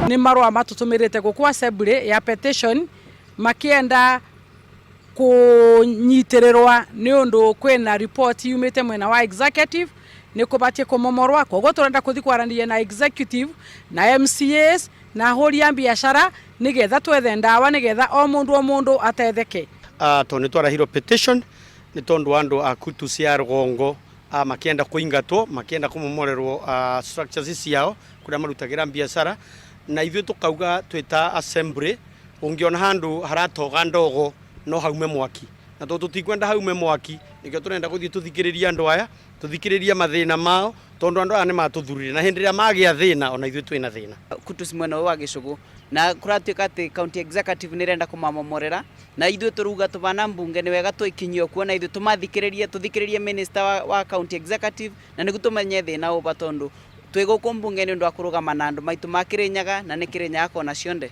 Ni marua matutumirite guku assembly ya petition makienda kunyitirirwa ni undu kwina report yumite mwena wa executive ni kubatie kumomorwa koguo turenda kuthi kwaranĩria na executive na MCAs na ahũri a biashara nigetha twethe ndawa nigetha o mundu atetheke. To ni twarahirwo petition ni tondu andu akutu cia Rugongo makienda kuingatwo makienda kumomorerwo structures ciao kuria marutagira biashara na ithuĩ tukauga twita assembly ungiona handu haratoga ndogo no haume mwaki na tutikwenda haume mwaki nikio turenda guthii tuthikiriria andu aya tuthikiriria mathina mao tondu andu aya ni matuthurire na hindi ria magia thina ona ithuĩ twina thina kutusi mwena wa Gicugu na kuratuika ati county executive nirenda kumamomorera na ithuĩ turuga tubana mbunge ni wega twikinyio kuona ithuĩ tuthikiririe minister wa county executive na niguo tumenye thina uba tondu twiguku mbunge ni undu wa kurugama na andu maitu ma Kirinyaga na ni Kirinyaga kona cionde.